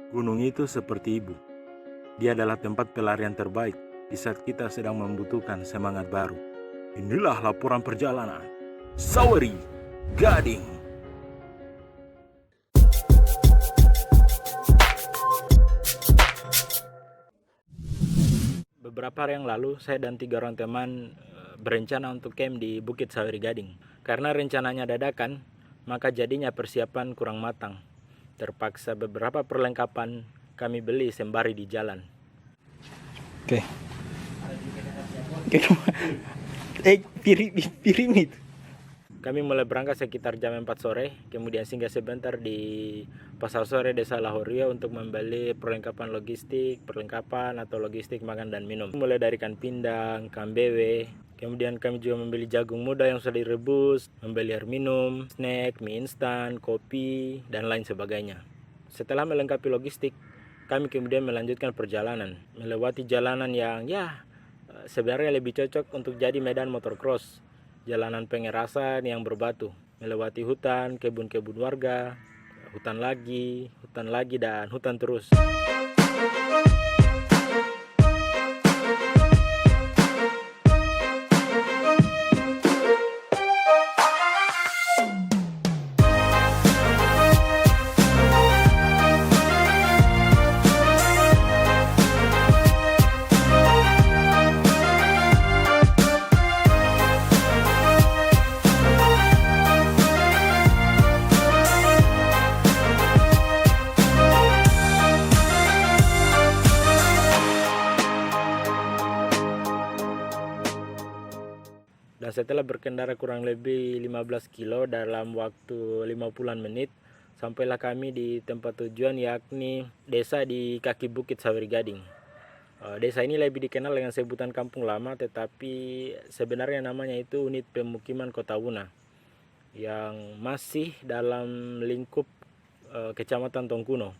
Gunung itu seperti ibu. Dia adalah tempat pelarian terbaik di saat kita sedang membutuhkan semangat baru. Inilah laporan perjalanan Sawery Gading. Beberapa hari yang lalu, saya dan 3 orang teman berencana untuk camp di Bukit Sawery Gading. Karena rencananya dadakan, maka jadinya persiapan kurang matang. Terpaksa beberapa perlengkapan kami beli sembari di jalan. Oke. Piring itu. Kami mulai berangkat sekitar jam 4 sore, kemudian singgah sebentar di pasar sore Desa Lahorio untuk membeli perlengkapan logistik makan dan minum. Mulai dari ikan pindang, ikan bebe, kemudian kami juga membeli jagung muda yang sudah direbus, membeli air minum, snack, mie instan, kopi, dan lain sebagainya. Setelah melengkapi logistik, kami kemudian melanjutkan perjalanan, melewati jalanan yang sebenarnya lebih cocok untuk jadi medan motocross. Jalanan pengerasan yang berbatu, melewati hutan, kebun-kebun warga, hutan lagi, dan hutan terus. Dan setelah berkendara kurang lebih 15 kilo dalam waktu 50-an menit, sampailah kami di tempat tujuan, yakni desa di kaki Bukit Sawery Gading. Desa ini lebih dikenal dengan sebutan Kampung Lama, tetapi sebenarnya namanya itu Unit Pemukiman Kota Wuna, yang masih dalam lingkup Kecamatan Tongkuno.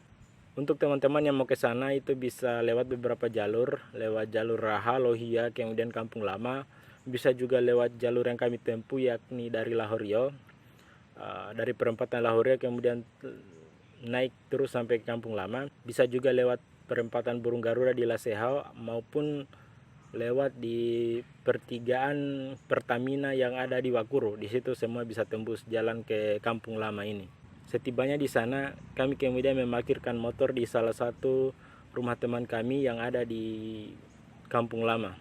Untuk teman-teman yang mau ke sana itu bisa lewat beberapa jalur, lewat jalur Raha, Lohia, kemudian Kampung Lama. Bisa juga lewat jalur yang kami tempuh, yakni dari Lahorio, dari perempatan Lahorio kemudian naik terus sampai ke Kampung Lama. Bisa juga lewat perempatan Burung Garuda di Lasehau, maupun lewat di pertigaan Pertamina yang ada di Wakuru. Di situ semua bisa tembus jalan ke Kampung Lama ini. Setibanya di sana, kami kemudian memarkirkan motor di salah satu rumah teman kami yang ada di Kampung Lama.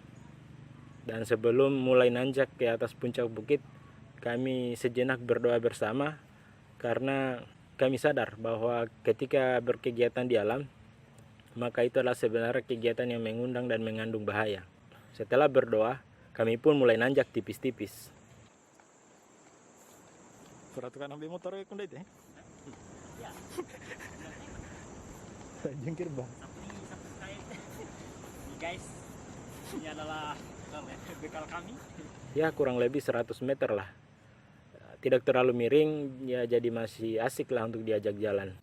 Dan sebelum mulai nanjak ke atas puncak bukit, kami sejenak berdoa bersama, karena kami sadar bahwa ketika berkegiatan di alam, maka itu adalah sebenarnya kegiatan yang mengundang dan mengandung bahaya. Setelah berdoa, kami pun mulai nanjak tipis-tipis. Peraturan ambil motor ya kunda itu ya? Ya. Jengkir bang. Guys, ini adalah bekal kami. Ya, kurang lebih 100 meter lah. Tidak terlalu miring, ya jadi masih asik lah untuk diajak jalan.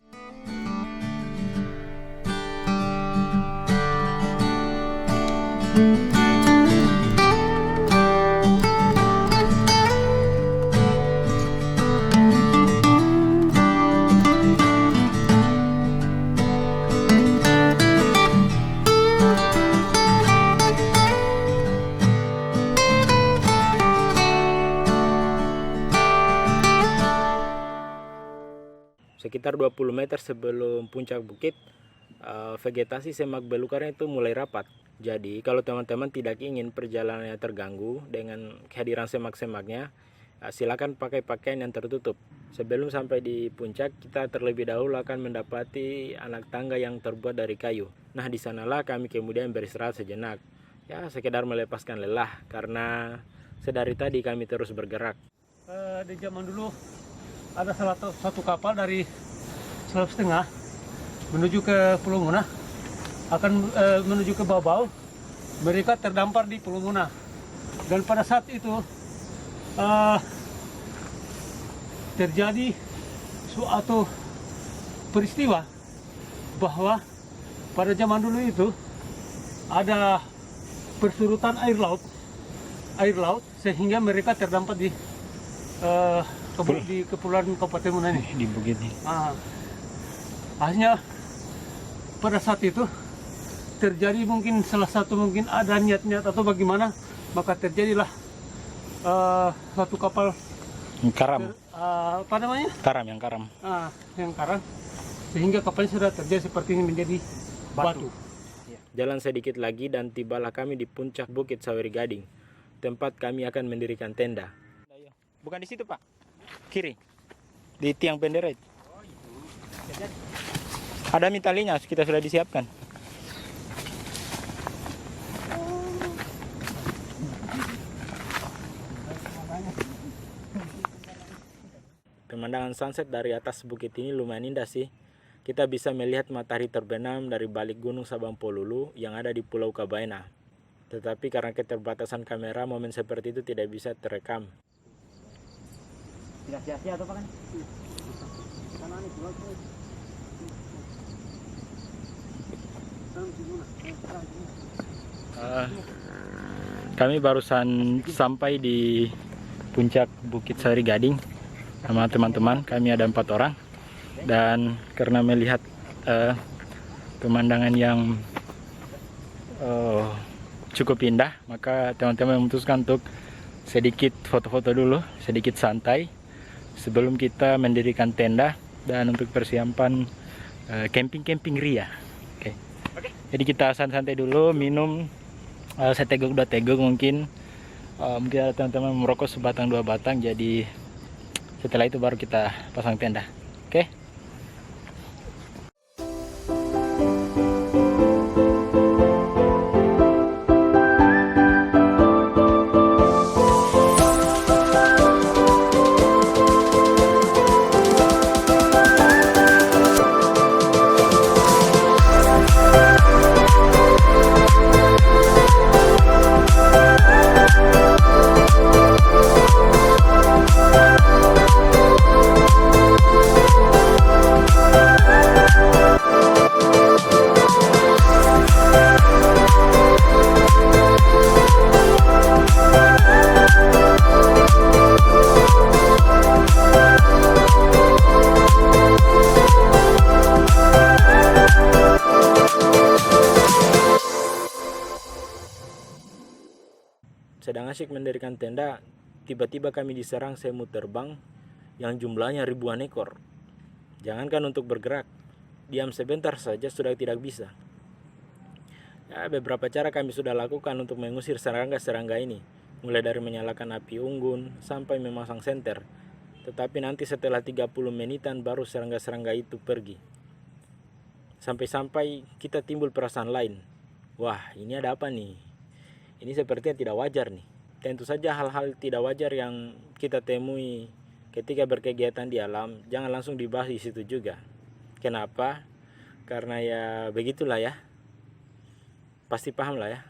Sekitar 20 meter sebelum puncak bukit, vegetasi semak belukarnya itu mulai rapat. Jadi kalau teman-teman tidak ingin perjalanannya terganggu dengan kehadiran semak-semaknya, silakan pakai pakaian yang tertutup. Sebelum sampai di puncak, kita terlebih dahulu akan mendapati anak tangga yang terbuat dari kayu. Nah, di sanalah kami kemudian beristirahat sejenak. Ya, sekedar melepaskan lelah, karena sedari tadi kami terus bergerak. Di zaman dulu ada satu kapal dari Sulawesi Tengah menuju ke Pulau Muna, akan menuju ke Babau. Mereka terdampar di Pulau Muna, dan pada saat itu terjadi suatu peristiwa bahwa pada zaman dulu itu ada persurutan air laut sehingga mereka terdampar di Kepulauan Kabupaten Muna ini. Di bukit ini. Akhirnya pada saat itu terjadi mungkin salah satu mungkin ada niat-niat atau bagaimana, maka terjadilah suatu kapal Karam. apa namanya Yang karam. yang karam, sehingga kapalnya sudah terjadi seperti ini menjadi batu. Jalan sedikit lagi dan tibalah kami di puncak Bukit Sawer Gading, tempat kami akan mendirikan tenda. Bukan di situ, Pak. Kiri. Di tiang bendera itu. Ada mitalinya, kita sudah disiapkan. Pemandangan sunset dari atas bukit ini lumayan indah sih. Kita bisa melihat matahari terbenam dari balik gunung Sabang Polulu yang ada di Pulau Kabaena. Tetapi karena keterbatasan kamera, momen seperti itu tidak bisa terekam. Tidak sia-sia atau apa kan? Kami barusan sampai di puncak Bukit Sawer Gading sama teman-teman. Kami ada 4 orang, dan karena melihat pemandangan yang cukup indah, maka teman-teman memutuskan untuk sedikit foto-foto dulu, sedikit santai sebelum kita mendirikan tenda dan untuk persiapan camping ria. Oke. Jadi kita santai dulu, minum seteguk 2 teguk mungkin. Mungkin ada teman-teman merokok sebatang 2 batang. Jadi setelah itu baru kita pasang tenda. Oke. Sedang asyik mendirikan tenda, tiba-tiba kami diserang semut terbang yang jumlahnya ribuan ekor. Jangankan untuk bergerak, diam sebentar saja sudah tidak bisa. Ya, beberapa cara kami sudah lakukan untuk mengusir serangga-serangga ini, mulai dari menyalakan api unggun sampai memasang senter. Tetapi nanti setelah 30 menitan baru serangga-serangga itu pergi. Sampai-sampai kita timbul perasaan lain. Wah, ini ada apa nih? Ini sepertinya tidak wajar nih. Tentu saja hal-hal tidak wajar yang kita temui ketika berkegiatan di alam jangan langsung dibahas di situ juga. Kenapa? Karena ya begitulah ya. Pasti paham lah ya.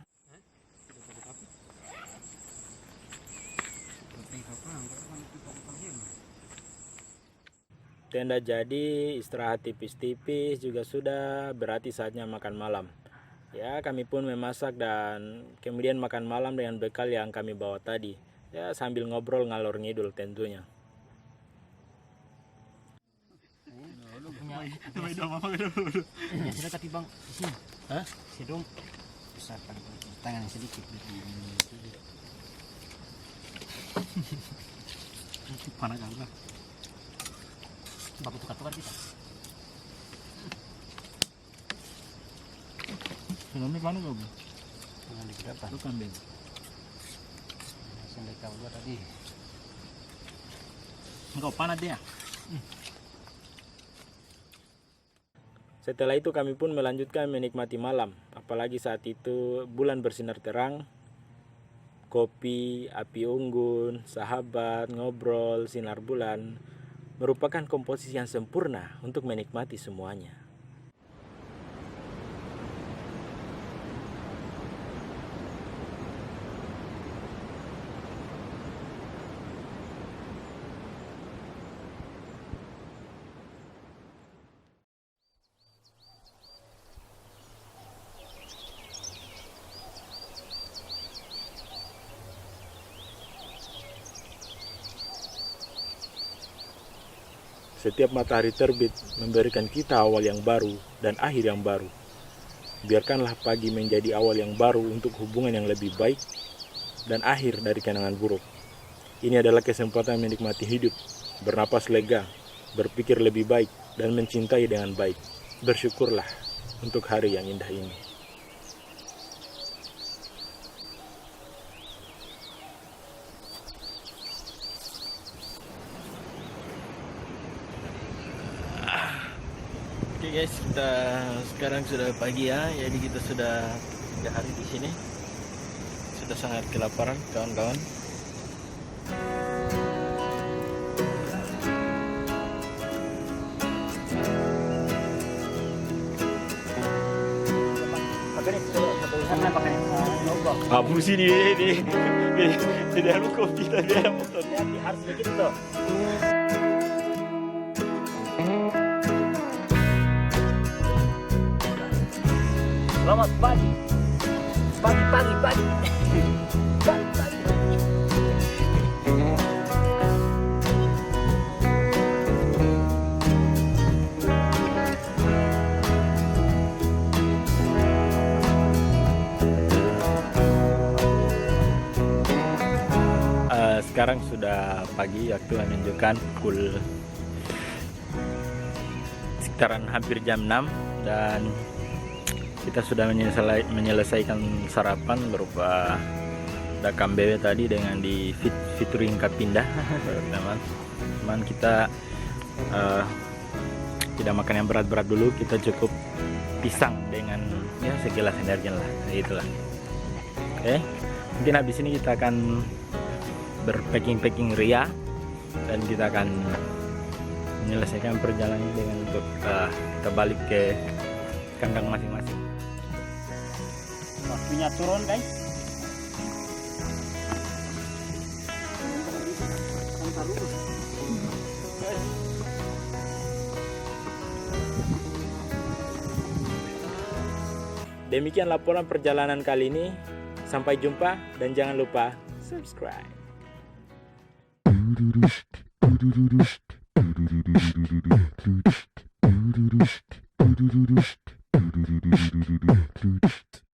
Tenda jadi, istirahat tipis-tipis juga sudah, berarti saatnya makan malam. Ya, kami pun memasak dan kemudian makan malam dengan bekal yang kami bawa tadi. Ya, sambil ngobrol ngalor ngidul tentunya. Ya sudah tapi bang, di sini. Hah? Sedom. Besarkan tangan sedikit. Mana kan? Bapak tukar-tukar kita. Ini mana kau? Jangan dikedepan. Bukan Ben. Sampai kau buat tadi. Engkau panas dia. Setelah itu kami pun melanjutkan menikmati malam. Apalagi saat itu bulan bersinar terang. Kopi, api unggun, sahabat, ngobrol, sinar bulan merupakan komposisi yang sempurna untuk menikmati semuanya. Setiap matahari terbit memberikan kita awal yang baru dan akhir yang baru. Biarkanlah pagi menjadi awal yang baru untuk hubungan yang lebih baik dan akhir dari kenangan buruk. Ini adalah kesempatan menikmati hidup, bernapas lega, berpikir lebih baik, dan mencintai dengan baik. Bersyukurlah untuk hari yang indah ini. Oke guys, kita sekarang sudah pagi ya, jadi kita sudah 3 hari di sini. Sudah sangat kelaparan kawan-kawan. Abu sih di dalam kopi tadi ada motor. Harus begitu tuh. Selamat pagi. Pagi. Pagi. Sekarang sudah pagi, waktu menunjukkan pukul sekitaran hampir jam 6 dan kita sudah menyelesaikan sarapan berupa dakam bebek tadi dengan di featuring Kapindah. Teman kita tidak makan yang berat-berat dulu, kita cukup pisang dengan ya segelas energi lah, itulah. Oke, mungkin habis ini kita akan berpacking ria dan kita akan menyelesaikan perjalanan dengan untuk kita balik ke kandang masing-masing. Waktunya turun guys. Demikian laporan perjalanan kali ini. Sampai jumpa dan jangan lupa subscribe.